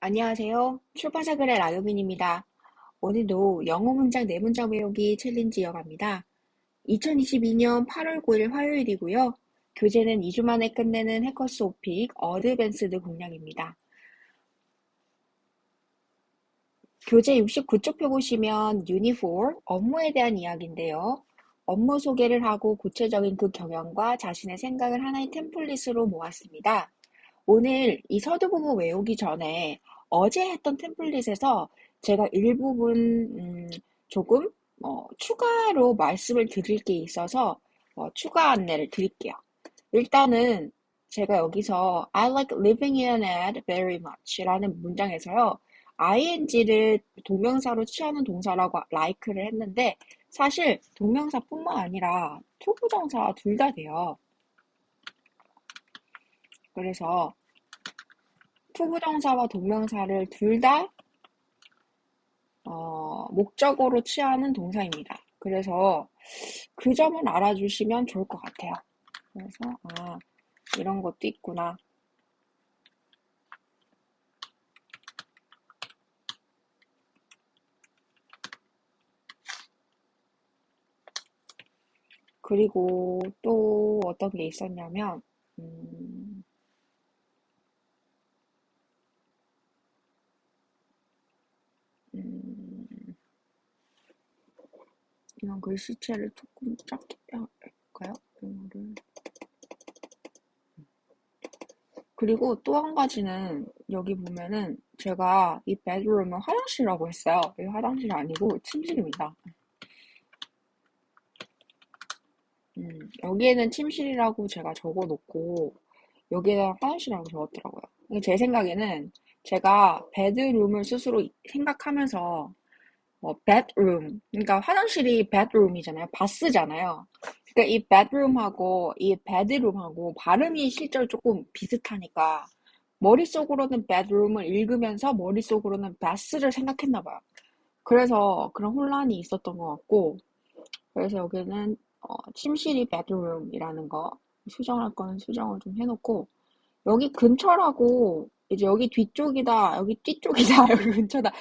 안녕하세요. 출판사 글의 라요빈입니다. 오늘도 영어 문장 4문장 외우기 챌린지 이어갑니다. 2022년 8월 9일 화요일이고요. 교재는 2주 만에 끝내는 해커스 오픽 어드밴스드 공략입니다. 교재 69쪽 펴 보시면 유닛 4 업무에 대한 이야기인데요. 업무 소개를 하고 구체적인 그 경영과 자신의 생각을 하나의 템플릿으로 모았습니다. 오늘 이 서두 부분 외우기 전에 어제 했던 템플릿에서 제가 일부분 조금 추가로 말씀을 드릴 게 있어서 추가 안내를 드릴게요. 일단은 제가 여기서 I like living in it very much 라는 문장에서요. ing를 동명사로 취하는 동사라고 like를 했는데 사실 동명사뿐만 아니라 투부정사 둘 다 돼요. 그래서 투부정사와 동명사를 둘 다 목적어로 취하는 동사입니다. 그래서 그 점을 알아주시면 좋을 것 같아요. 그래서 이런 것도 있구나. 그리고 또 어떤 게 있었냐면 이런 글씨체를 조금 작게 할까요? 이거를. 그리고 또 한 가지는 여기 보면은 제가 이 bedroom은 화장실이라고 했어요. 이 화장실이 아니고 침실입니다. 여기에는 침실이라고 제가 적어놓고 여기에다 화장실이라고 적었더라고요. 제 생각에는 제가 베드룸을 스스로 생각하면서 bedroom, 그러니까 화장실이 bedroom이잖아요. 바스잖아요. 그러니까 이 bedroom하고 이 bedroom하고 발음이 실제로 조금 비슷하니까 머릿속으로는 bedroom을 읽으면서 머릿속으로는 bath를 생각했나 봐요. 그래서 그런 혼란이 있었던 것 같고 그래서 여기는 침실이 bedroom이라는 거 수정할 거는 수정을 좀 해놓고 여기 근처라고 이제 여기 뒤쪽이다 여기 뒤쪽이다 여기 근처다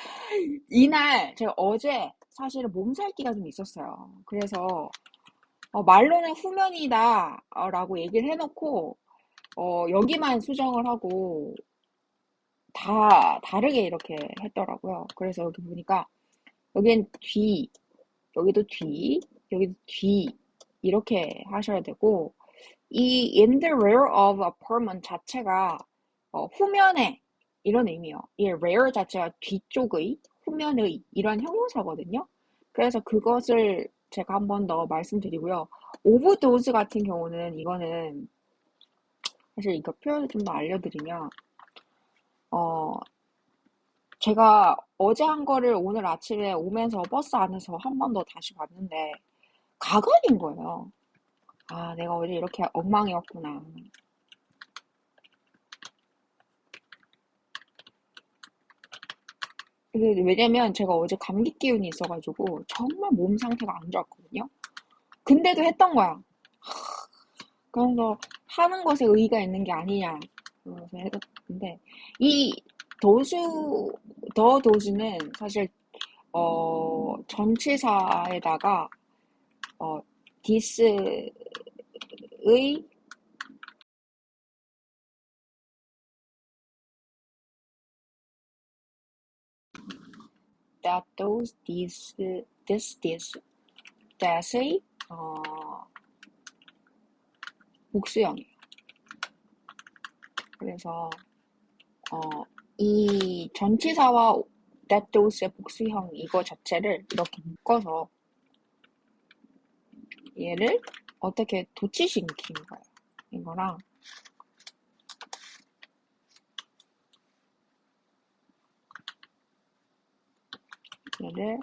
이날 제가 어제 사실은 몸살기가 좀 있었어요. 그래서 말로는 후면이다 라고 얘기를 해놓고 여기만 수정을 하고 다 다르게 이렇게 했더라고요. 그래서 여기 보니까 여기는 뒤 여기도 뒤 여기도 뒤 이렇게 하셔야 되고 이 in the rear of apartment 자체가 후면에 이런 의미요. 이 rear 자체가 뒤쪽의, 후면의 이런 형용사거든요. 그래서 그것을 제가 한 번 더 말씀드리고요. overdose 같은 경우는 이거는 사실 이거 표현을 좀 더 알려드리면 어 제가 어제 한 거를 오늘 아침에 오면서 버스 안에서 한 번 더 다시 봤는데 가관인 거예요. 아, 내가 어제 이렇게 엉망이었구나. 왜냐면 제가 어제 감기 기운이 있어가지고 정말 몸 상태가 안 좋았거든요. 근데도 했던 거야. 그래서 하는 것에 의의가 있는 게 아니냐. 그래서 했는데 이 도수 더 도수는 사실 전치사에다가 this의 that those this that의 복수형이에요. 그래서 이 전치사와 that those의 복수형 이거 자체를 이렇게 묶어서 얘를 어떻게 도치시키는 거예요. 이거랑 얘를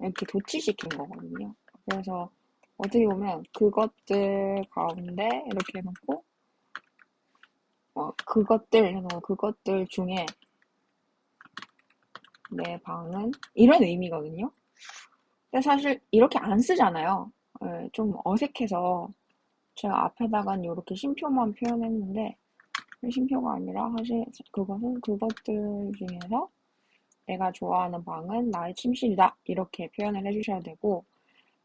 이렇게 도치시킨 거거든요. 그래서 어떻게 보면 그것들 가운데 이렇게 해놓고 그것들 중에 내 방은 이런 의미거든요. 근데 사실 이렇게 안 쓰잖아요. 좀 어색해서 제가 앞에다가는 이렇게 쉼표만 표현했는데 쉼표가 아니라 사실 그것은 그것들 중에서 내가 좋아하는 방은 나의 침실이다. 이렇게 표현을 해주셔야 되고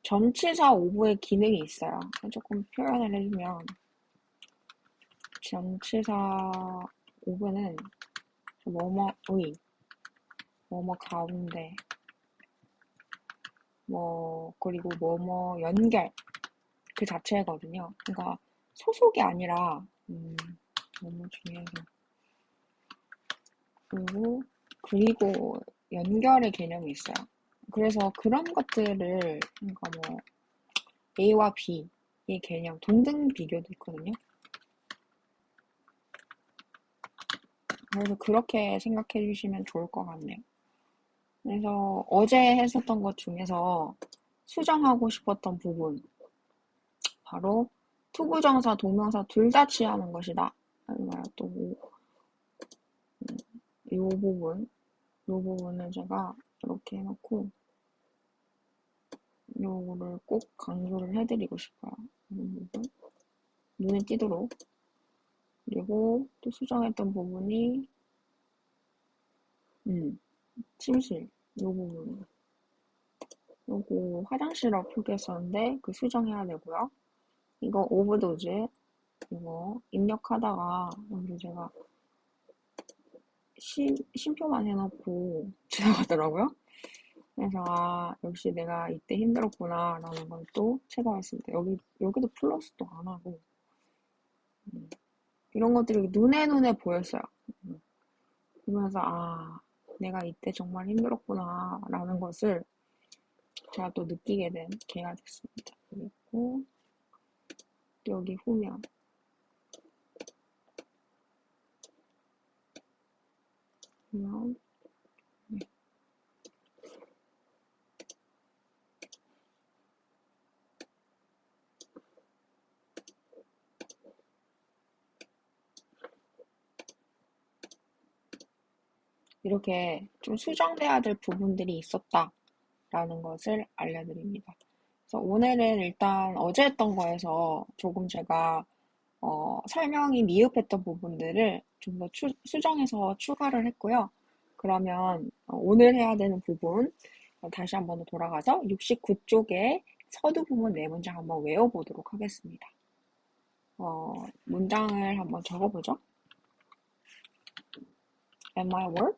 전치사 오브의 기능이 있어요. 조금 표현을 해주면 전치사 오브는 뭐뭐의, 뭐뭐 가운데, 뭐 그리고 뭐뭐 연결 그 자체거든요. 그러니까 소속이 아니라 뭐뭐 중에서 그리고 연결의 개념이 있어요. 그래서 그런 것들을 그러니까 뭐 A와 B의 개념 동등 비교도 있거든요. 그래서 그렇게 생각해 주시면 좋을 것 같네요. 그래서 어제 했었던 것 중에서 수정하고 싶었던 부분 바로 투부정사, 동명사 둘 다 취하는 것이다. 아니면 또 이 부분을 제가 이렇게 해놓고 요거를 꼭 강조를 해드리고 싶어요. 이 부분 눈에 띄도록. 그리고 또 수정했던 부분이 침실 요 부분. 요거 화장실이라고 표기했었는데 그 수정해야 되고요. 이거 오브도즈 이거 입력하다가 여기 제가 쉼표만 해놓고 지나가더라고요. 그래서 역시 내가 이때 힘들었구나 라는 걸 또 체감했습니다. 여기도 플러스도 안 하고 이런 것들이 눈에 보였어요. 그러면서 내가 이때 정말 힘들었구나 라는 것을 제가 또 느끼게 된 계기가 됐습니다. 그리고 또 여기 후면 네. 이렇게 좀 수정돼야 될 부분들이 있었다라는 것을 알려드립니다. 그래서 오늘은 일단 어제 했던 거에서 조금 제가 설명이 미흡했던 부분들을 좀 더 수정해서 추가를 했고요. 그러면 오늘 해야 되는 부분 다시 한번 돌아가서 69쪽에 서두 부분 네 문장 한번 외워보도록 하겠습니다. 문장을 한번 적어보죠. Am I work?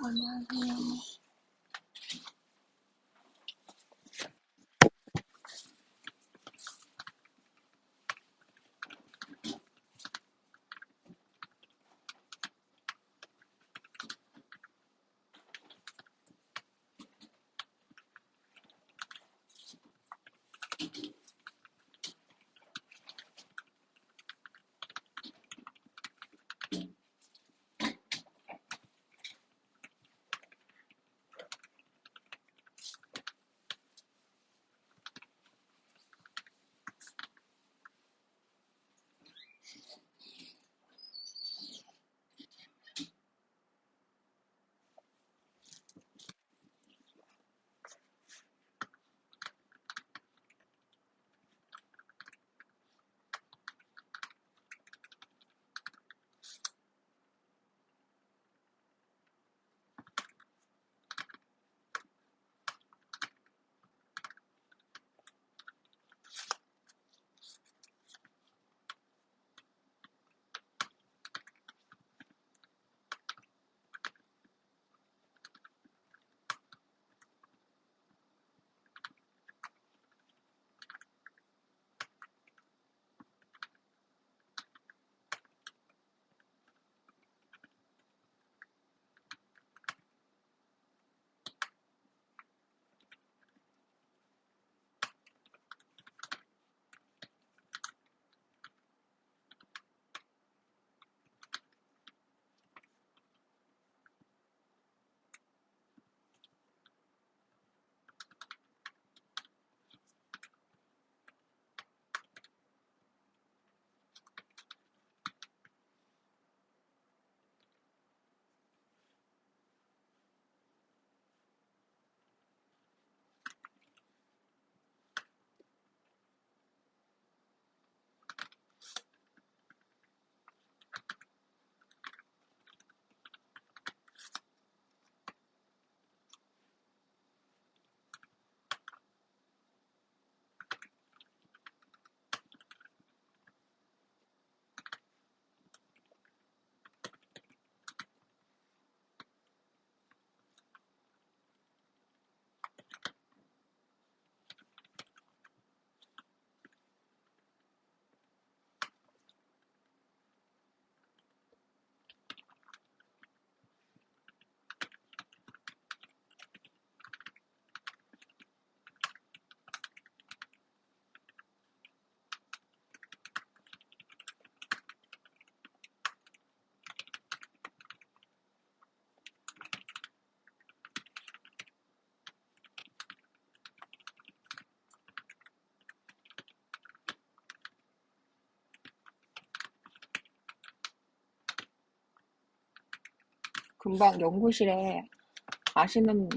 안녕하세요. 금방 연구실에 아시는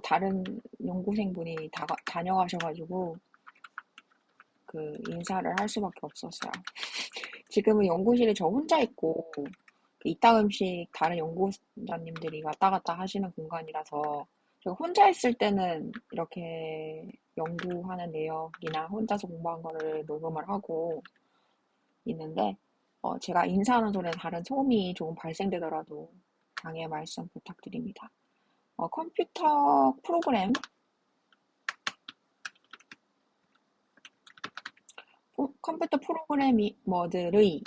다른 연구생분이 다녀가셔가지고 인사를 할 수밖에 없었어요. 지금은 연구실에 저 혼자 있고, 이따금씩 다른 연구자님들이 왔다 갔다 하시는 공간이라서, 제가 혼자 있을 때는 이렇게 연구하는 내역이나 혼자서 공부한 거를 녹음을 하고 있는데, 제가 인사하는 소리에 다른 소음이 조금 발생되더라도 양해 말씀 부탁드립니다. 컴퓨터 프로그램, 컴퓨터 프로그래머들의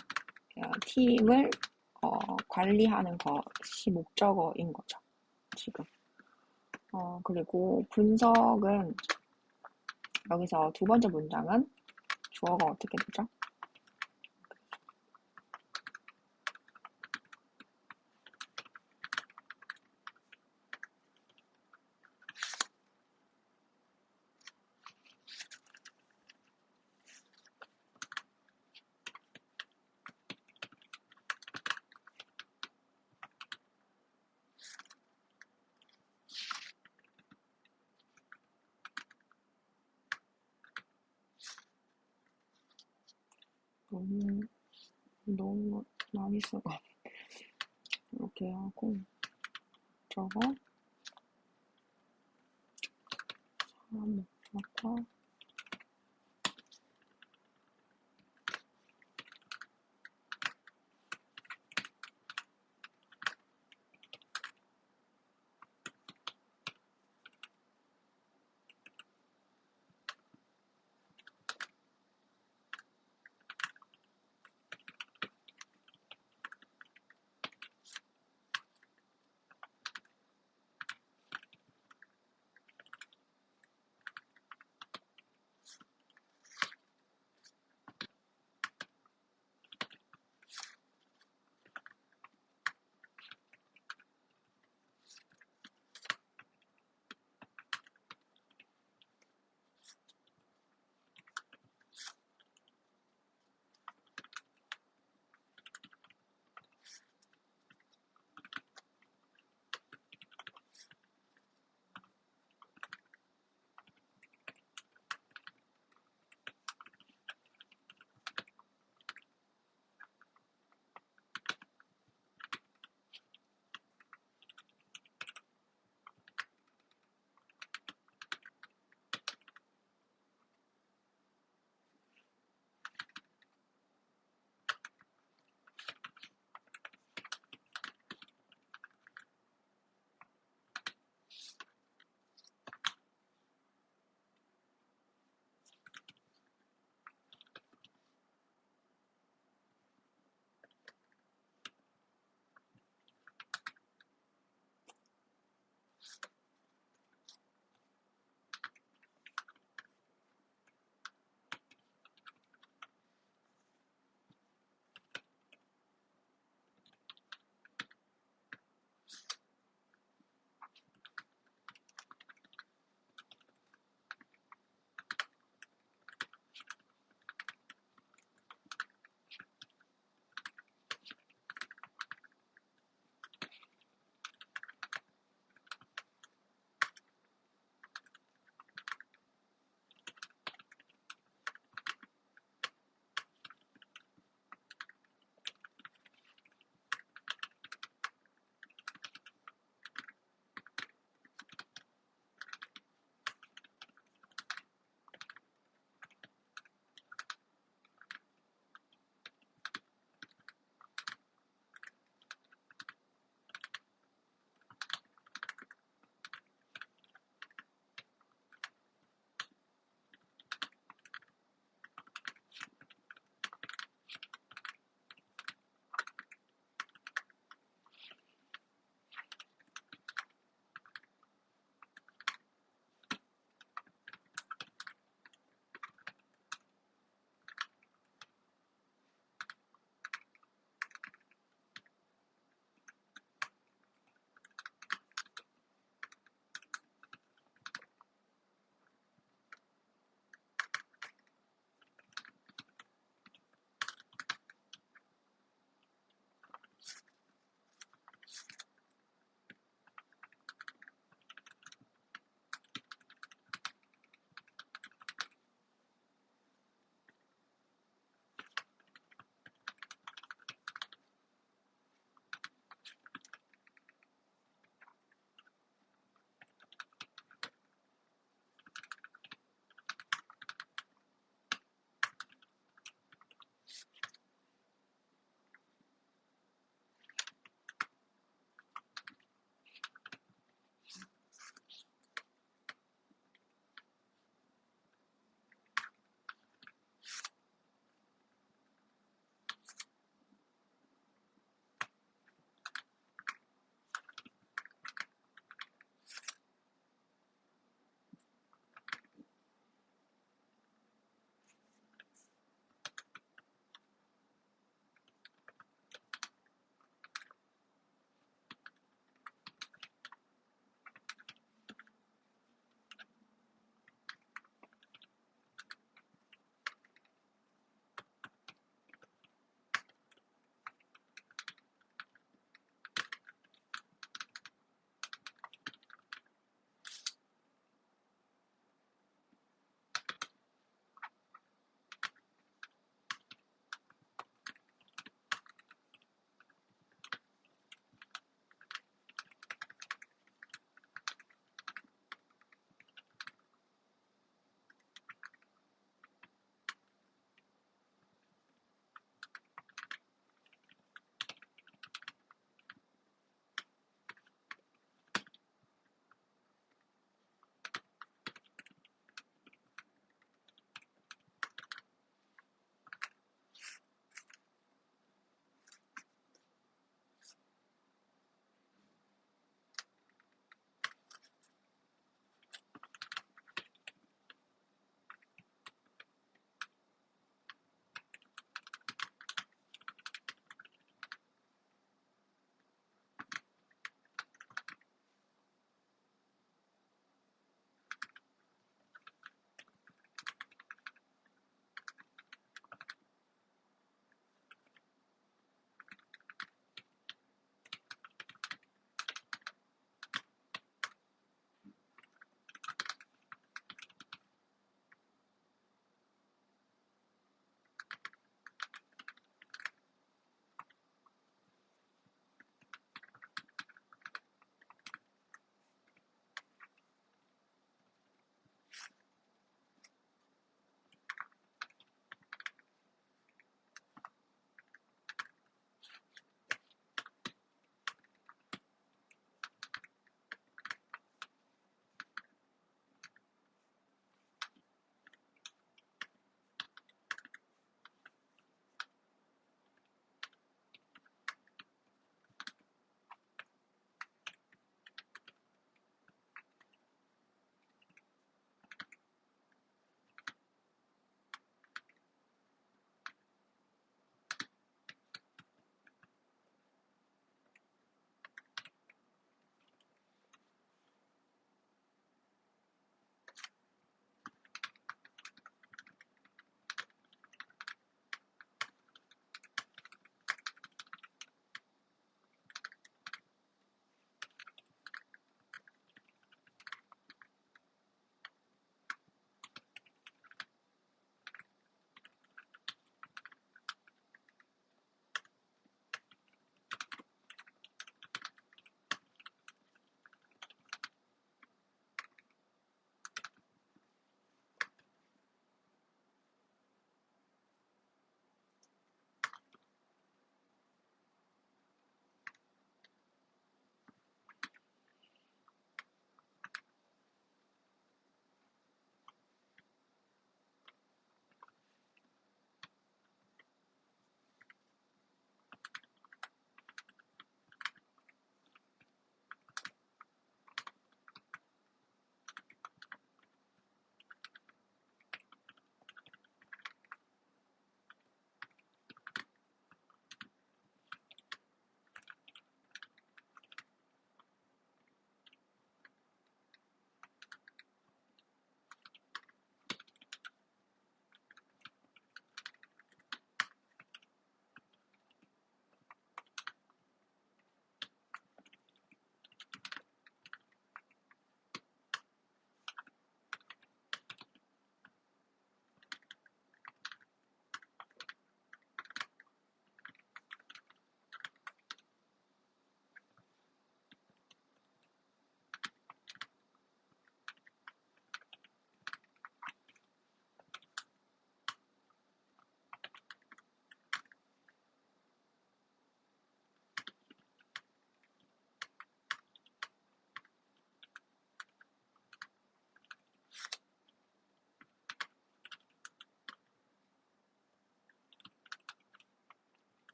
팀을 관리하는 것이 목적어인 거죠, 지금. 그리고 분석은 여기서 두 번째 문장은 주어가 어떻게 되죠? 너무 많이 쓰고 이렇게 하고 저거 사람 목적어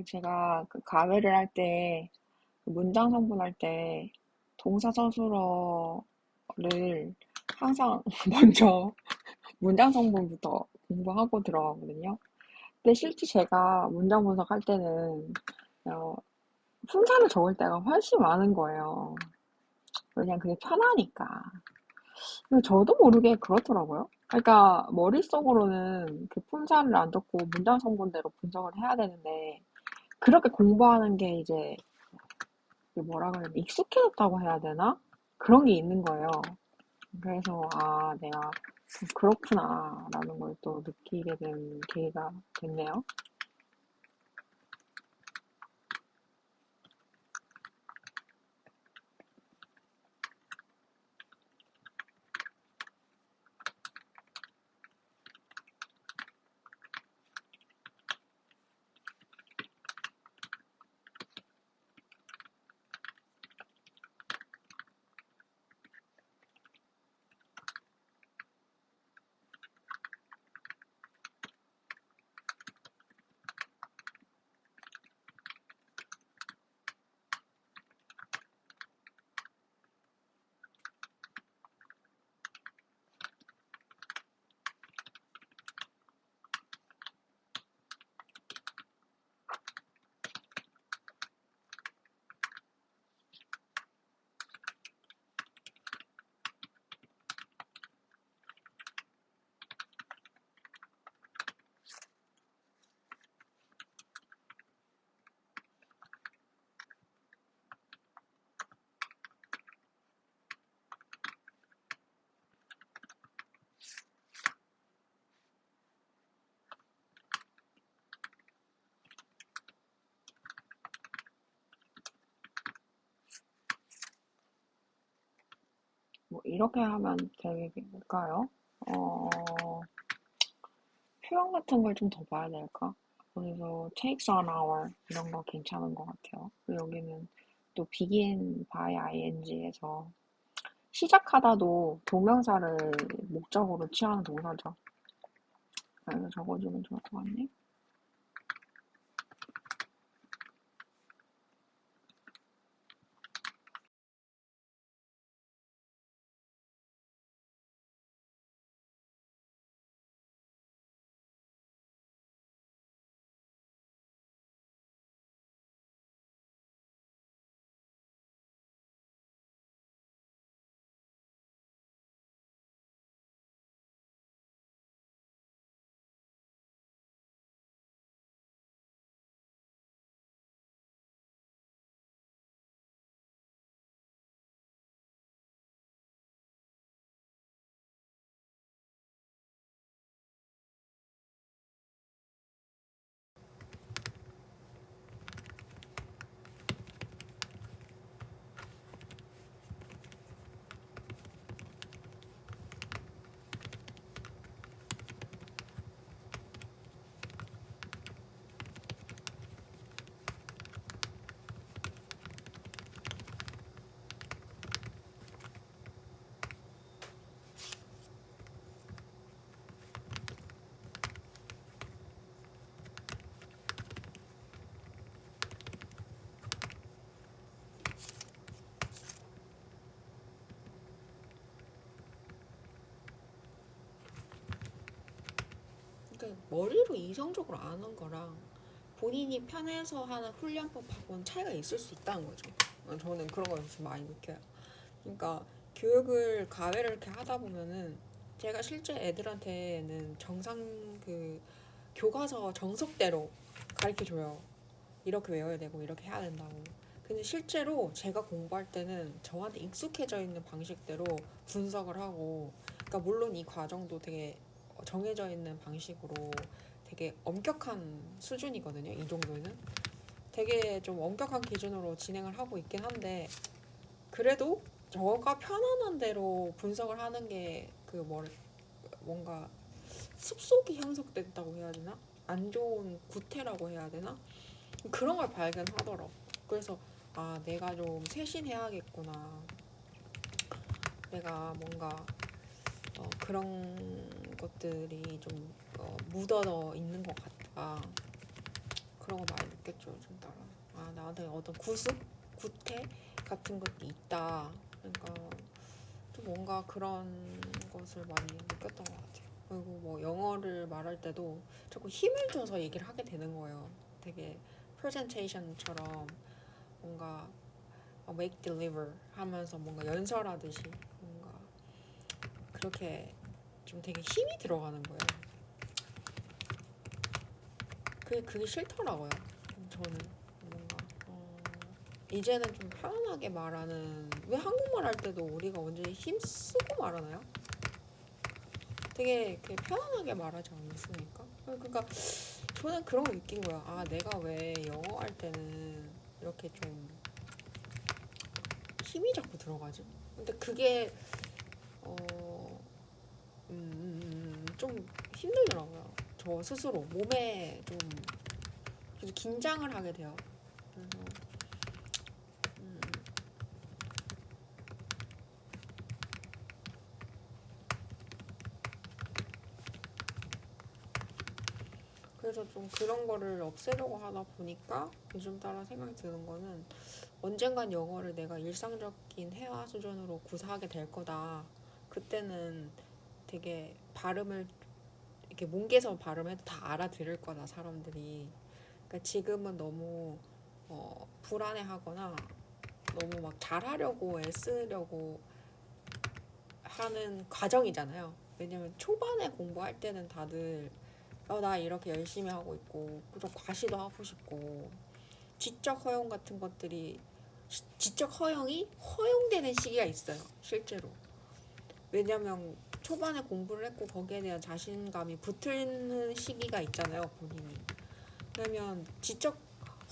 제가 그 가외를 할 때, 그 문장 성분할 때, 동사서술어를 항상 먼저 문장 성분부터 공부하고 들어가거든요. 근데 실제 제가 문장 분석할 때는, 어, 품사를 적을 때가 훨씬 많은 거예요. 왜냐면 그게 편하니까. 근데 저도 모르게 그렇더라고요. 그러니까 머릿속으로는 그 품사를 안 적고 문장 성분대로 분석을 해야 되는데 그렇게 공부하는 게 이제 그 뭐라 그래야 돼? 익숙해졌다고 해야 되나? 그런 게 있는 거예요. 그래서 아 내가 그렇구나 라는 걸 또 느끼게 된 계기가 됐네요. 뭐 이렇게 하면 될까요? 어, 표현 같은 걸 좀 더 봐야 될까? 그래서 takes an hour 이런 거 괜찮은 것 같아요. 그리고 여기는 또 begin by ing에서 시작하다도 동명사를 목적으로 취하는 동사죠. 이거 적어주면 좋을 것 같네. 그러니까 머리로 이성적으로 아는 거랑 본인이 편해서 하는 훈련법하고는 차이가 있을 수 있다는 거죠. 저는 그런 걸 좀 많이 느껴요. 그러니까 교육을 과외를 이렇게 하다 보면은 제가 실제 애들한테는 정상 그 교과서 정석대로 가르쳐 줘요. 이렇게 외워야 되고 이렇게 해야 된다고. 근데 실제로 제가 공부할 때는 저한테 익숙해져 있는 방식대로 분석을 하고, 그러니까 물론 이 과정도 되게 정해져 있는 방식으로 되게 엄격한 수준이거든요. 이 정도는 되게 좀 엄격한 기준으로 진행을 하고 있긴 한데, 그래도 저가 편안한 대로 분석을 하는 게 그 뭔가 습속이 형성됐다고 해야 되나? 안 좋은 구태라고 해야 되나? 그런 걸 발견하더라고. 그래서 아 내가 좀 쇄신해야겠구나. 내가 뭔가 그런 것들이 좀 묻어 있는 것 같다. 그런 거 많이 느꼈죠. 좀 따라. 아, 나한테 어떤 구태 같은 것도 있다. 그러니까 좀 뭔가 그런 것을 많이 느꼈던 것 같아요. 그리고 뭐 영어를 말할 때도 자꾸 힘을 줘서 얘기를 하게 되는 거예요. 되게 프레젠테이션처럼 뭔가 make deliver 하면서 뭔가 연설하듯이 뭔가 그렇게 좀 되게 힘이 들어가는 거예요. 그게 싫더라고요. 저는 뭔가 이제는 좀 편안하게 말하는, 왜 한국말 할 때도 우리가 완전히 힘쓰고 말하나요? 되게 편안하게 말하지 않습니까? 그러니까 저는 그런 거 느낀 거야. 아, 내가 왜 영어 할 때는 이렇게 좀 힘이 자꾸 들어가지? 근데 그게 어, 좀 힘들더라고요. 저 스스로 몸에 좀 계속 긴장을 하게 돼요. 그래서 좀 그런 거를 없애려고 하다 보니까 요즘 따라 생각이 드는 거는 언젠간 영어를 내가 일상적인 회화 수준으로 구사하게 될 거다. 그때는 되게 발음을 이렇게 뭉개서 발음해도 다 알아들을 거다, 사람들이. 그러니까 지금은 너무 불안해하거나 너무 막 잘하려고 애쓰려고 하는 과정이잖아요. 왜냐면 초반에 공부할 때는 다들 나 이렇게 열심히 하고 있고 좀 과시도 하고 싶고 지적 허용 같은 것들이 지적 허용이 허용되는 시기가 있어요. 실제로. 왜냐면 초반에 공부를 했고 거기에 대한 자신감이 붙는 시기가 있잖아요. 본인이. 왜냐면 지적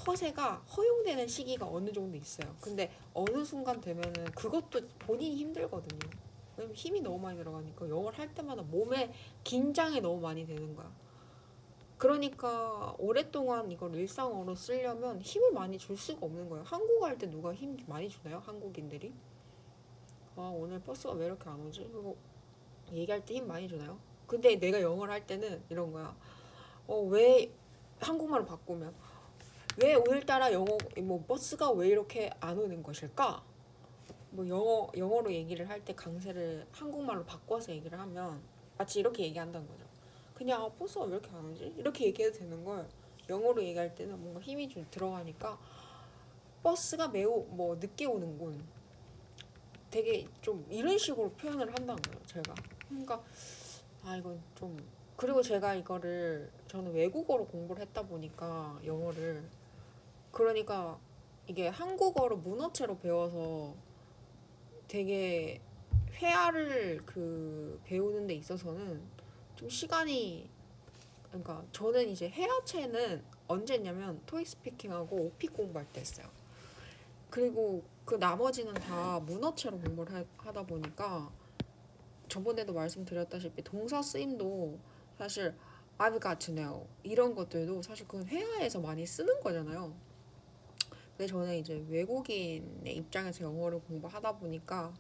허세가 허용되는 시기가 어느 정도 있어요. 근데 어느 순간 되면은 그것도 본인이 힘들거든요. 왜냐면 힘이 너무 많이 들어가니까 영어를 할 때마다 몸에 긴장이 너무 많이 되는 거야. 그러니까 오랫동안 이걸 일상어로 쓰려면 힘을 많이 줄 수가 없는 거예요. 한국어 할 때 누가 힘 많이 주나요? 한국인들이? 아, 오늘 버스가 왜 이렇게 안 오지? 그리고 얘기할 때 힘 많이 주나요? 근데 내가 영어를 할 때는 이런 거야. 왜 한국말로 바꾸면 왜 오늘따라 뭐 버스가 왜 이렇게 안 오는 것일까? 뭐 영어로 얘기를 할 때 강세를 한국말로 바꿔서 얘기를 하면 마치 이렇게 얘기한다는 거죠. 그냥 버스가 왜 이렇게 안 오지? 이렇게 얘기해도 되는 걸 영어로 얘기할 때는 뭔가 힘이 좀 들어가니까 버스가 매우 뭐 늦게 오는군. 되게 좀 이런 식으로 표현을 한다는 거예요, 제가. 그러니까 이건 좀, 그리고 제가 이거를 저는 외국어로 공부를 했다 보니까 영어를, 그러니까 이게 한국어로 문어체로 배워서 되게 회화를 배우는 데 있어서는 좀 시간이, 그러니까 저는 이제 회화체는 언제 했냐면 토익 스피킹하고 오픽 공부할 때 했어요. 그리고 그 나머지는 다 문어체로 공부를 하다 보니까 저번에도 말씀드렸다시피 동사 쓰임도 사실 I've got to know 이런 것들도 사실 그건 회화에서 많이 쓰는 거잖아요. 근데 저는 이제 외국인의 입장에서 영어를 공부하다 보니까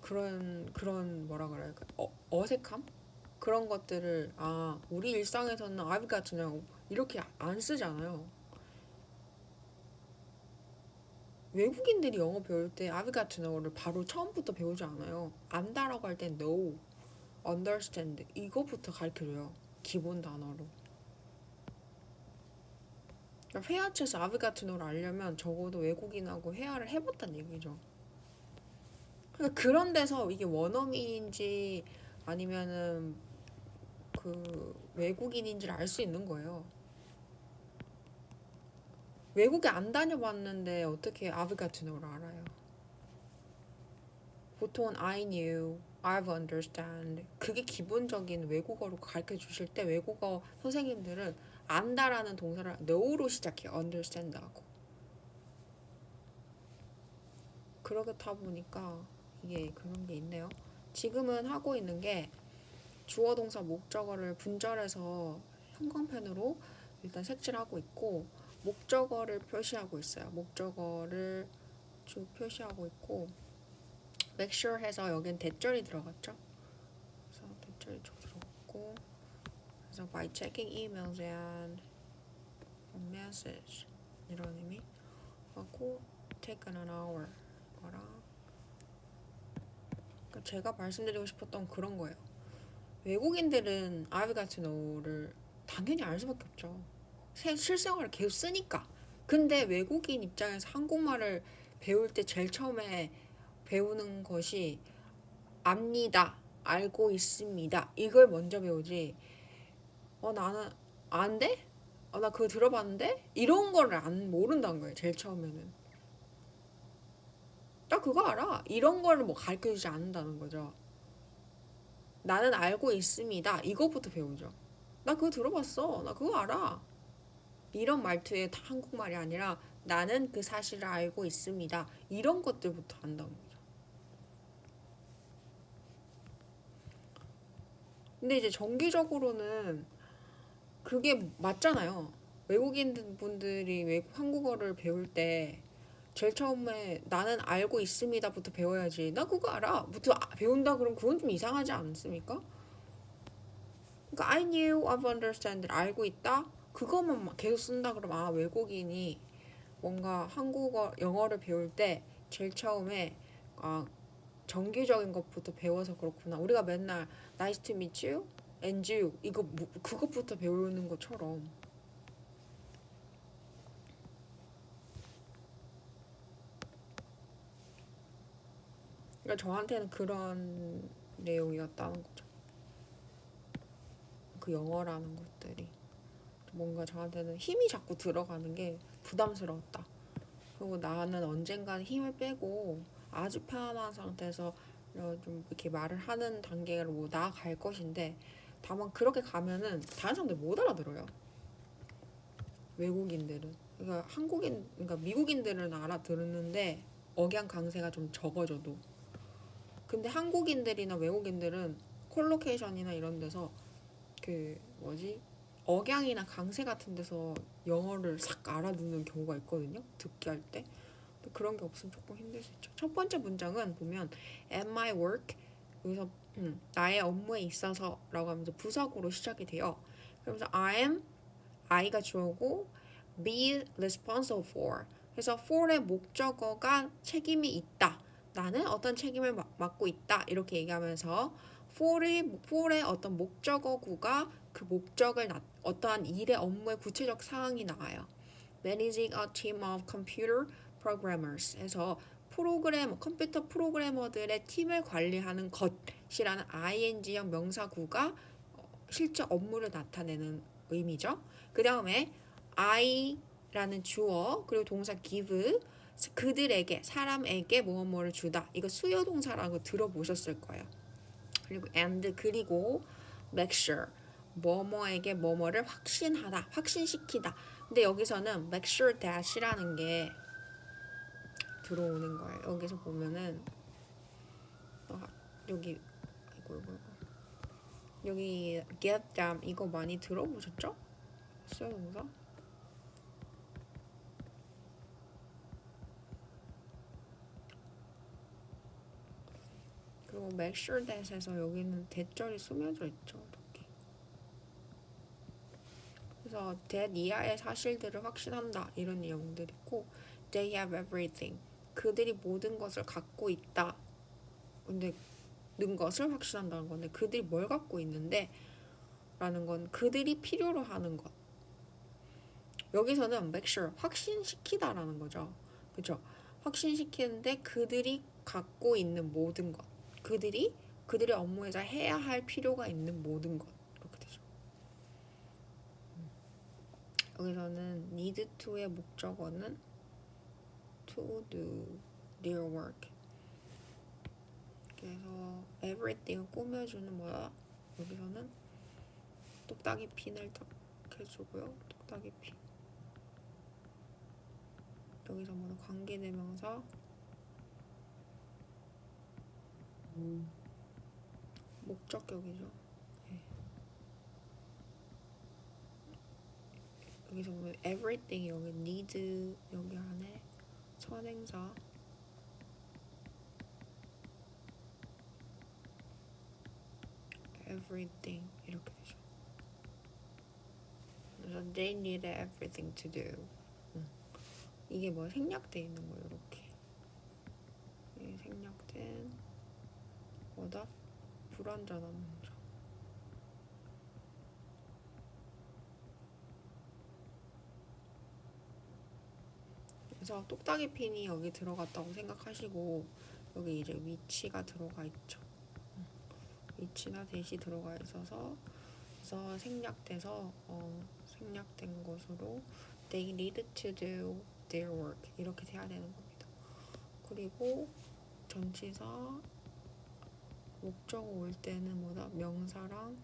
그런 뭐라 그럴까, 어색함? 그런 것들을, 우리 일상에서는 I've got to know 이렇게 안 쓰잖아요. 외국인들이 영어 배울 때 I've got to know를 바로 처음부터 배우지 않아요. 안다라고 할 땐 know, understand 이거부터 가르쳐줘요. 기본 단어로. 그러니까 회화체에서 I've got to know를 알려면 적어도 외국인하고 회화를 해봤단 얘기죠. 그러니까 그런 데서 이게 원어민인지 아니면은 외국인인지를 알 수 있는 거예요. 외국에 안 다녀봤는데 어떻게 I've got to know를 알아요? 보통은 I knew, I've understand 그게 기본적인 외국어로 가르쳐 주실 때 외국어 선생님들은 안다라는 동사를 know로 시작해요. understand하고. 그렇다 보니까 이게 그런 게 있네요. 지금은 하고 있는 게 주어 동사 목적어를 분절해서 형광펜으로 일단 색칠하고 있고 목적어를 표시하고 있어요. 목적어를 쭉 표시하고 있고 make sure 해서 여긴 대절이 들어갔죠. 그래서 대절이 쭉 들어갔고 그래서 by checking emails and message 이런 의미 하고 take an hour 거랑 그러니까 제가 말씀드리고 싶었던 그런 거예요. 외국인들은 I've got to know를 당연히 알 수밖에 없죠. 실생활을 계속 쓰니까. 근데 외국인 입장에서 한국말을 배울 때 제일 처음에 배우는 것이 압니다. 알고 있습니다. 이걸 먼저 배우지. 나는 안 돼? 나 그거 들어봤는데? 이런 거를 안 모른다는 거예요. 제일 처음에는. 나 그거 알아. 이런 거를 뭐 가르쳐주지 않는다는 거죠. 나는 알고 있습니다. 이거부터 배우죠. 나 그거 들어봤어. 나 그거 알아. 이런 말투의 한국말이 아니라 나는 그 사실을 알고 있습니다. 이런 것들부터 한다는 거죠. 근데 이제 정기적으로는 그게 맞잖아요. 외국인 분들이 한국어를 배울 때 제일 처음에 나는 알고 있습니다부터 배워야지. 나 그거 알아. 부터 배운다 그러면 그건 좀 이상하지 않습니까? 그러니까 I knew, I've understand를 알고 있다. 그것만 계속 쓴다 그러면 외국인이 뭔가 한국어, 영어를 배울 때 제일 처음에 아, 정규적인 것부터 배워서 그렇구나. 우리가 맨날 nice to meet you, and you 이거 그것부터 배우는 것처럼. 그러니까 저한테는 그런 내용이었다는 거죠. 그 영어라는 것들이 뭔가 저한테는 힘이 자꾸 들어가는 게 부담스러웠다. 그리고 나는 언젠가는 힘을 빼고 아주 편안한 상태에서 좀 이렇게 말을 하는 단계로 뭐 나아갈 것인데 다만 그렇게 가면은 다른 사람들 못 알아들어요. 외국인들은. 그러니까 그러니까 미국인들은 알아들었는데 억양 강세가 좀 적어져도. 근데 한국인들이나 외국인들은 콜로케이션이나 이런 데서 그 뭐지? 억양이나 강세 같은 데서 영어를 싹 알아듣는 경우가 있거든요. 듣기 할 때. 그런 게 없으면 조금 힘들 수 있죠. 첫 번째 문장은 보면 at my work 여기서 나의 업무에 있어서라고 하면서 부사구로 시작이 돼요. 그러면서 I가 주어고 be responsible for 그래서 for의 목적어가 책임이 있다. 나는 어떤 책임을 맡고 있다. 이렇게 얘기하면서 for의 어떤 목적어구가 그 목적을 어떠한 일의 업무의 구체적 사항이 나와요. Managing a team of computer programmers 해서 컴퓨터 프로그래머들의 팀을 관리하는 것이라는 ing형 명사구가 실제 업무를 나타내는 의미죠. 그 다음에 I라는 주어 그리고 동사 give 그들에게 사람에게 뭐뭐를 주다. 이거 수요동사라는 거 들어보셨을 거예요. 그리고 and 그리고 make sure 뭐뭐에게 뭐뭐를 확신하다, 확신시키다. 근데 여기서는 make sure that이라는 게 들어오는 거예요. 여기서 보면은 여기 이거 여기 get them 이거 많이 들어보셨죠? 수요동사? 그리고 make sure that에서 여기는 대절이 숨겨져 있죠. 이렇게. 그래서 that 이하의 사실들을 확신한다 이런 내용들 있고 they have everything 그들이 모든 것을 갖고 있다. 근데 는 것을 확신한다는 건데 그들이 뭘 갖고 있는데 라는 건 그들이 필요로 하는 것. 여기서는 make sure 확신시키다라는 거죠. 그렇죠? 확신시키는데 그들이 갖고 있는 모든 것. 그들의 업무에서 해야 할 필요가 있는 모든 것. 이렇게 되죠. 여기서는 need to의 목적어는 to do their work. 그래서 everything을 꾸며주는 뭐야? 여기서는 똑딱이 핀을 딱 해주고요. 똑딱이 핀. 여기서 뭐는 관계대명사 목적격이죠. 네. 여기서 보면 everything 여기 need 여기 안에 선행사 everything 이렇게 되죠. 그래서 그래서 they need everything to do. 이게 뭐 생략돼 있는 거예요. 이렇게 생략된 뭐다? 불완전한 문장. 그래서 똑딱이 핀이 여기 들어갔다고 생각하시고 여기 이제 위치가 들어가 있죠. 위치나 대시 들어가 있어서 그래서 생략돼서 생략된 것으로 they need to do their work 이렇게 돼야 되는 겁니다. 그리고 전치사 목적어 올 때는 뭐다? 명사랑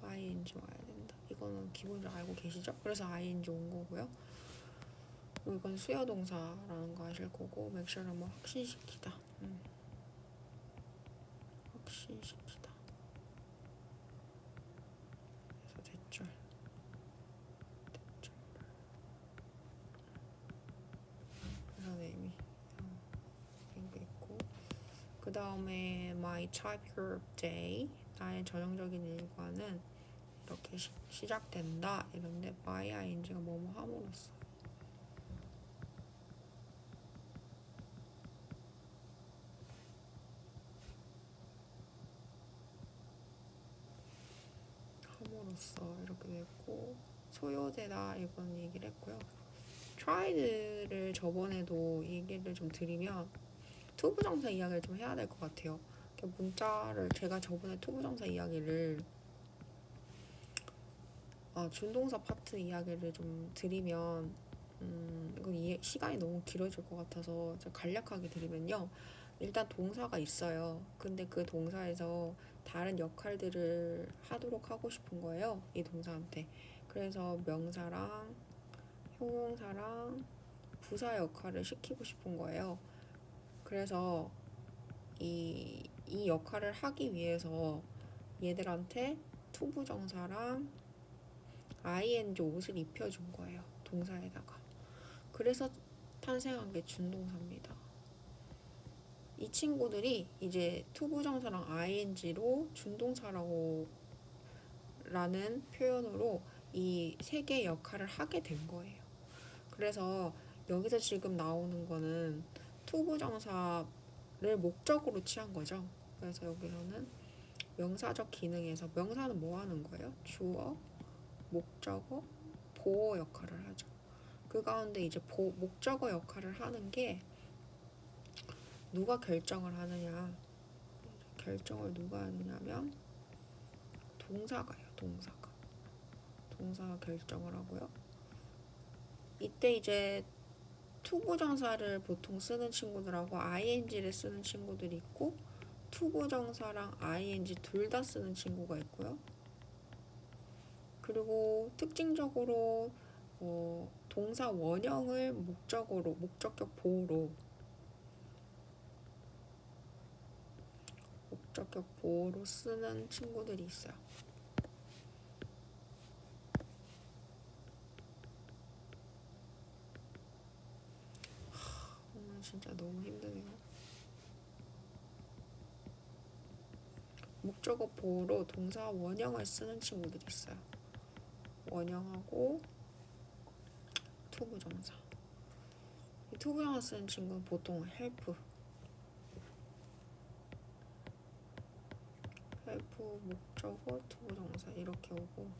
ing 와야 된다. 이거는 기본적으로 알고 계시죠? 그래서 ing 온 거고요. 이건 수요 동사라는 거 아실 거고 make sure는 뭐 확신시키다. 확신시키다. 그래서 대출. 그래서 의미 이거 있고 그 다음에 my type of day 나의 전형적인 일과는 이렇게 시작된다 이런데 by ing가 뭐뭐 함으로써 이렇게 됐고 소요되다 이건 얘기를 했고요. tried를 저번에도 얘기를 좀 드리면 투부정사 이야기를 좀 해야 될 것 같아요. 문자를 제가 저번에 투부정사 이야기를 준동사 파트 이야기를 좀 드리면 이건 시간이 너무 길어질 것 같아서 간략하게 드리면요. 일단 동사가 있어요. 근데 그 동사에서 다른 역할들을 하도록 하고 싶은 거예요. 이 동사한테. 그래서 명사랑 형용사랑 부사 역할을 시키고 싶은 거예요. 그래서 이 역할을 하기 위해서 얘들한테 투부정사랑 ing 옷을 입혀준 거예요. 동사에다가. 그래서 탄생한 게 준동사입니다. 이 친구들이 이제 투부정사랑 ing로 준동사라고 라는 표현으로 이 세 개의 역할을 하게 된 거예요. 그래서 여기서 지금 나오는 거는 투부정사를 목적으로 취한 거죠. 그래서 여기서는 명사적 기능에서 명사는 뭐 하는 거예요? 주어, 목적어, 보어 역할을 하죠. 그 가운데 이제 목적어 역할을 하는 게 누가 결정을 하느냐? 결정을 누가 하느냐면 동사가요. 동사가 결정을 하고요. 이때 이제 투부정사를 보통 쓰는 친구들하고 ing를 쓰는 친구들이 있고 투부정사랑 ing 둘 다 쓰는 친구가 있고요. 그리고 특징적으로 동사 원형을 목적어로 목적격 보호로 쓰는 친구들이 있어요. 오늘 진짜 너무 힘드네요. 목적어 보호로 동사 원형을 쓰는 친구들이 있어요. 원형하고 투부정사. 이 투부정사 쓰는 친구는 보통 help 목적어 투부정사 이렇게 오고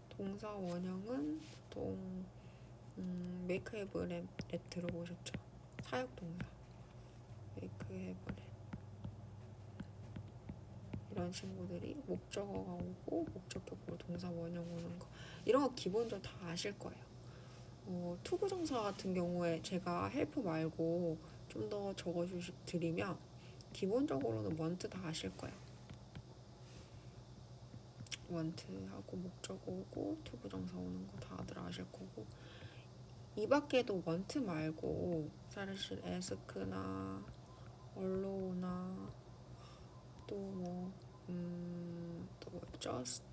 동사 원형은 보통 make, have, let 들어보셨죠? 사역동사 make, have, let 이런 친구들이 목적어가 오고 목적격으로 동사 원형 오는 거 이런 거 기본적으로 다 아실 거예요. 투부정사 같은 경우에 제가 help 말고 좀 더 적어드리면 기본적으로는 want 다 아실 거예요. want하고 목적어 오고 투부정사 오는 거 다들 아실 거고 이 밖에도 want 말고 사실 ask나 allow나 또 just,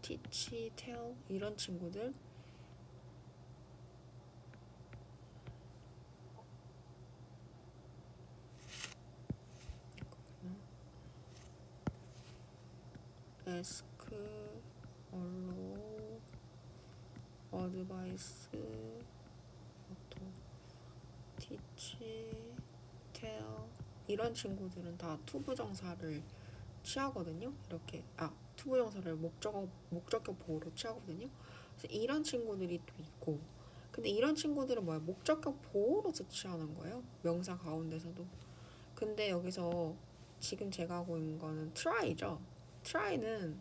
teach, tell 이런 친구들 ask, allow, 어드바이스, 또 teach, tell 이런 친구들은 다 투부정사를 취하거든요. 이렇게 투부정사를 목적격 보호로 취하거든요. 그래서 이런 친구들이 또 있고, 근데 이런 친구들은 뭐야? 목적격 보호로서 취하는 거예요. 명사 가운데서도. 근데 여기서 지금 제가 하고 있는 거는 try죠. try는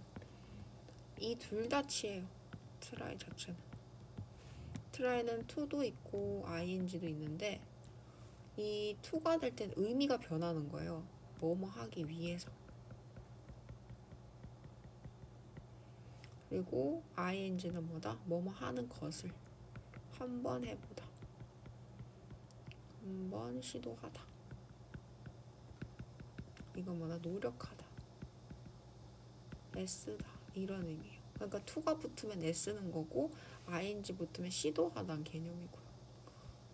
이 둘 다 취해요. try 자체는. try는 to도 있고 ing도 있는데 이 to가 될 땐 의미가 변하는 거예요. 뭐뭐 하기 위해서. 그리고 ing는 뭐다? 뭐뭐 하는 것을 한번 해보다. 한번 시도하다. 이건 뭐다? 노력하다. 애쓰다. 이런 의미예요. 그러니까 to가 붙으면 애쓰는 거고 ing 붙으면 시도하다는 개념이고요.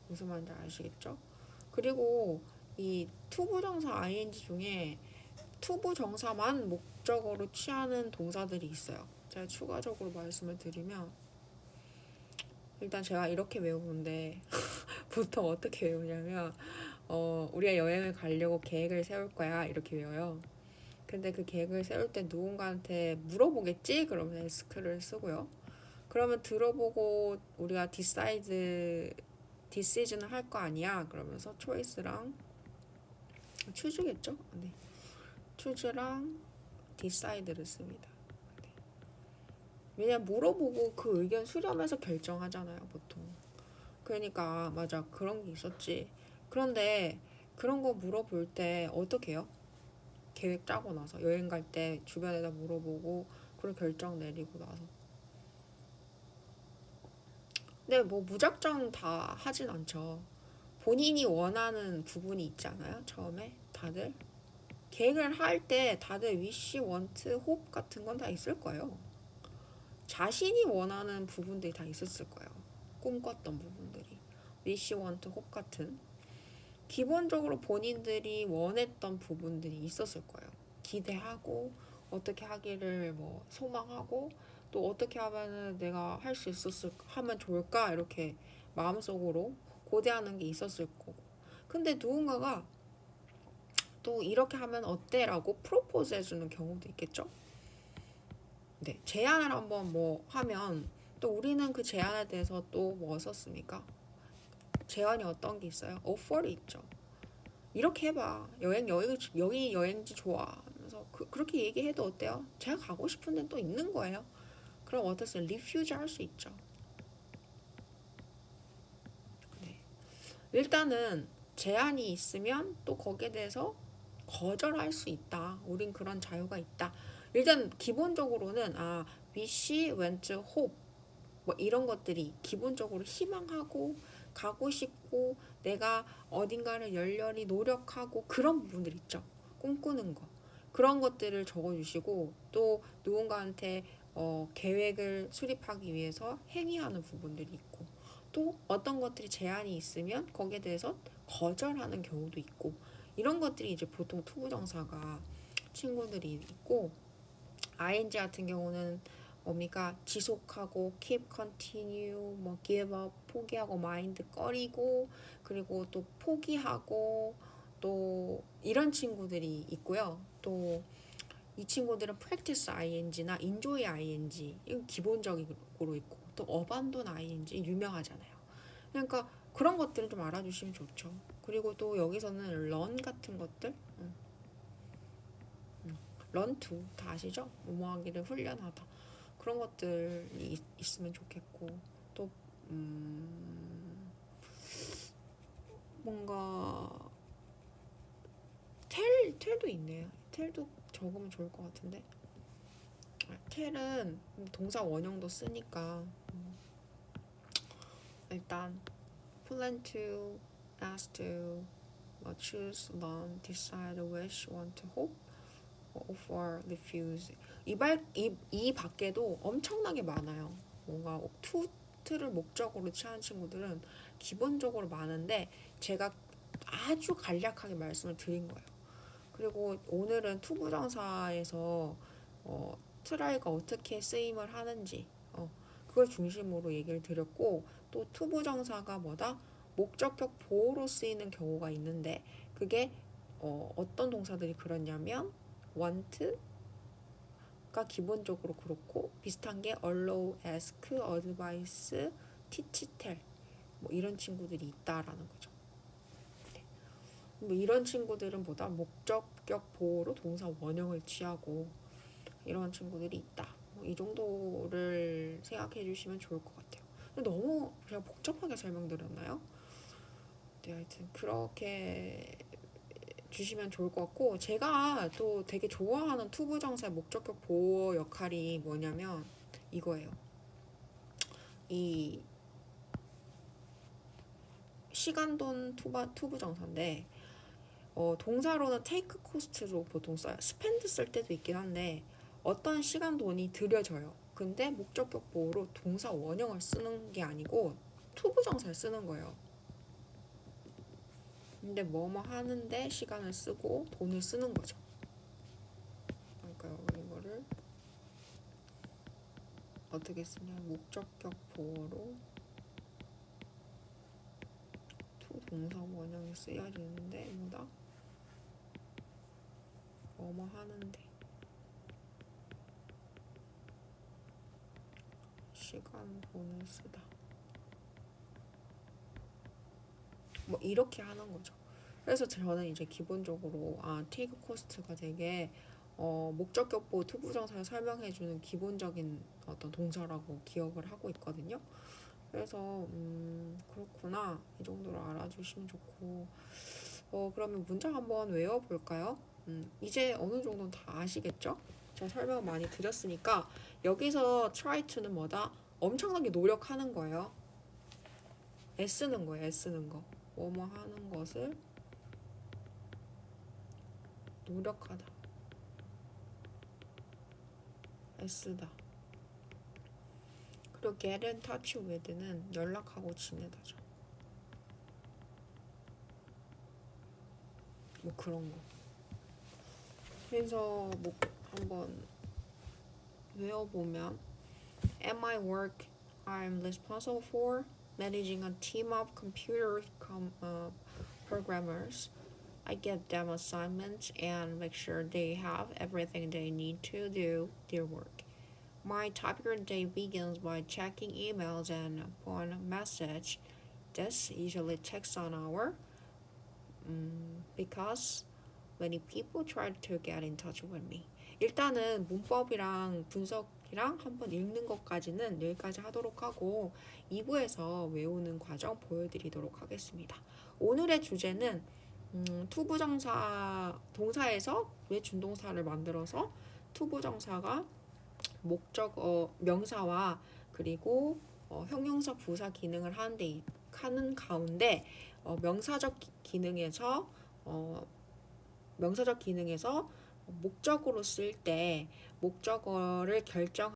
무슨 말인지 아시겠죠? 그리고 이 투부정사 ing 중에 투부정사만 목적어로 취하는 동사들이 있어요. 제가 추가적으로 말씀을 드리면 일단 제가 이렇게 외우는데 보통 어떻게 외우냐면 우리가 여행을 가려고 계획을 세울 거야 이렇게 외워요. 근데 그 계획을 세울 때 누군가한테 물어보겠지? 그러면 ask를 쓰고요. 그러면 들어보고 우리가 decision을 할 거 아니야? 그러면서 choice랑 choose겠죠? 네. choose랑 decide를 씁니다. 네. 왜냐면 물어보고 그 의견 수렴해서 결정하잖아요, 보통. 그러니까 맞아 그런 게 있었지. 그런데 그런 거 물어볼 때 어떻게 해요? 계획 짜고 나서 여행 갈 때 주변에다 물어보고 그런 결정 내리고 나서. 근데 뭐 무작정 다 하진 않죠. 본인이 원하는 부분이 있지 않아요? 처음에 다들 계획을 할 때 다들 wish, want, hope 같은 건 다 있을 거예요. 자신이 원하는 부분들이 다 있었을 거예요. 꿈꿨던 부분들이 wish, want, hope 같은 기본적으로 본인들이 원했던 부분들이 있었을 거예요. 기대하고 어떻게 하기를 뭐 소망하고 또 어떻게 하면은 내가 할 수 있었을 하면 좋을까 이렇게 마음속으로 고대하는 게 있었을 거고. 근데 누군가가 또 이렇게 하면 어때? 라고 프로포즈 해주는 경우도 있겠죠. 네, 제안을 한번 뭐 하면 또 우리는 그 제안에 대해서 또 뭐 썼습니까? 제안이 어떤 게 있어요? 오퍼리 있죠. 이렇게 해봐. 여기 여행지 좋아. 그래서 그렇게 얘기해도 어때요? 제가 가고 싶은 데는 또 있는 거예요. 그럼 어떠세요? 리퓨즈 할 수 있죠. 네. 일단은 제한이 있으면 또 거기에 대해서 거절할 수 있다. 우린 그런 자유가 있다. 일단 기본적으로는 wish, went, hope 뭐 이런 것들이 기본적으로 희망하고 가고 싶고 내가 어딘가를 열렬히 노력하고 그런 부분들 있죠. 꿈꾸는 거. 그런 것들을 적어주시고 또 누군가한테 계획을 수립하기 위해서 행위하는 부분들이 있고 또 어떤 것들이 제한이 있으면 거기에 대해서 거절하는 경우도 있고 이런 것들이 이제 보통 투부정사가 친구들이 있고 ing 같은 경우는 뭡니까? 지속하고 keep, continue, 뭐 give up, 포기하고 mind 꺼리고 그리고 또 포기하고 또 이런 친구들이 있고요. 또 이 친구들은 practice ing나 enjoy ing 이건 기본적으로 있고 또 abandon ing 유명하잖아요. 그러니까 그런 것들을 좀 알아주시면 좋죠. 그리고 또 여기서는 learn 같은 것들 learn to 다 아시죠? 뭐뭐하기를 훈련하다 그런 것들이 있으면 좋겠고 또 뭔가 텔도 있네요. 텔도 적으면 좋을 것 같은데 텔은 동사 원형도 쓰니까 일단 plan to, ask to, choose, learn, decide, wish, want, hope, offer, refuse 이 밖에도 엄청나게 많아요. 뭔가 투를 목적으로 취하는 친구들은 기본적으로 많은데 제가 아주 간략하게 말씀을 드린 거예요. 그리고 오늘은 투부정사에서 트라이가 어떻게 쓰임을 하는지 그걸 중심으로 얘기를 드렸고, 또 투부정사가 뭐다? 목적격 보호로 쓰이는 경우가 있는데, 그게 어떤 동사들이 그렇냐면 want가 기본적으로 그렇고, 비슷한 게 allow, ask, advise, teach, tell 뭐 이런 친구들이 있다라는 거죠. 뭐 이런 친구들은 뭐다? 목적격 보호로 동사 원형을 취하고 이런 친구들이 있다. 뭐이 정도를 생각해 주시면 좋을 것 같아요. 근데 너무 그냥 복잡하게 설명드렸나요? 네, 하여튼 그렇게 주시면 좋을 것 같고, 제가 또 되게 좋아하는 투부정사의 목적격 보호 역할이 뭐냐면 이거예요. 이 시간돈 투부정사인데 동사로는 take cost로 보통 써요. spend 쓸 때도 있긴 한데 어떤 시간 돈이 들여져요. 근데 목적격 보호로 동사 원형을 쓰는 게 아니고 투부정사를 쓰는 거예요. 근데 뭐뭐 하는데 시간을 쓰고 돈을 쓰는 거죠. 그러니까 이거를 어떻게 쓰냐, 목적격 보호로 투 동사 원형이 쓰여야 되는데 뭐다? 뭐뭐 하는데 시간 돈을 쓰다 뭐 이렇게 하는 거죠. 그래서 저는 이제 기본적으로 take cost가 되게 목적격 보호 투부정사를 설명해주는 기본적인 어떤 동사라고 기억을 하고 있거든요. 그래서 그렇구나, 이 정도로 알아주시면 좋고, 그러면 문장 한번 외워볼까요? 이제 어느 정도는 다 아시겠죠? 제가 설명 많이 드렸으니까 여기서 try to는 뭐다? 엄청나게 노력하는 거예요. 애쓰는 거예요. 애쓰는 거. 뭐뭐 하는 것을 노력하다, 애쓰다. 그리고 get in touch with는 연락하고 지내다죠. 뭐 그런 거. 그래서 뭐 한번 외워보면 at my work I'm responsible for managing a team of programmers. I give them assignments and make sure they have everything they need to do their work. My typical day begins by checking emails and upon a message. This usually takes an hour because many people try to get in touch with me. 일단은 문법이랑 분석이랑 한번 읽는 것까지는 여기까지 하도록 하고 2부에서 외우는 과정 보여드리도록 하겠습니다. 오늘의 주제는 투부정사 동사에서 왜 준동사를 만들어서 투부정사가 명사와 그리고 형용사 부사 기능을 하는 가운데 명사적 기능에서 목적어로 쓸 때 목적어를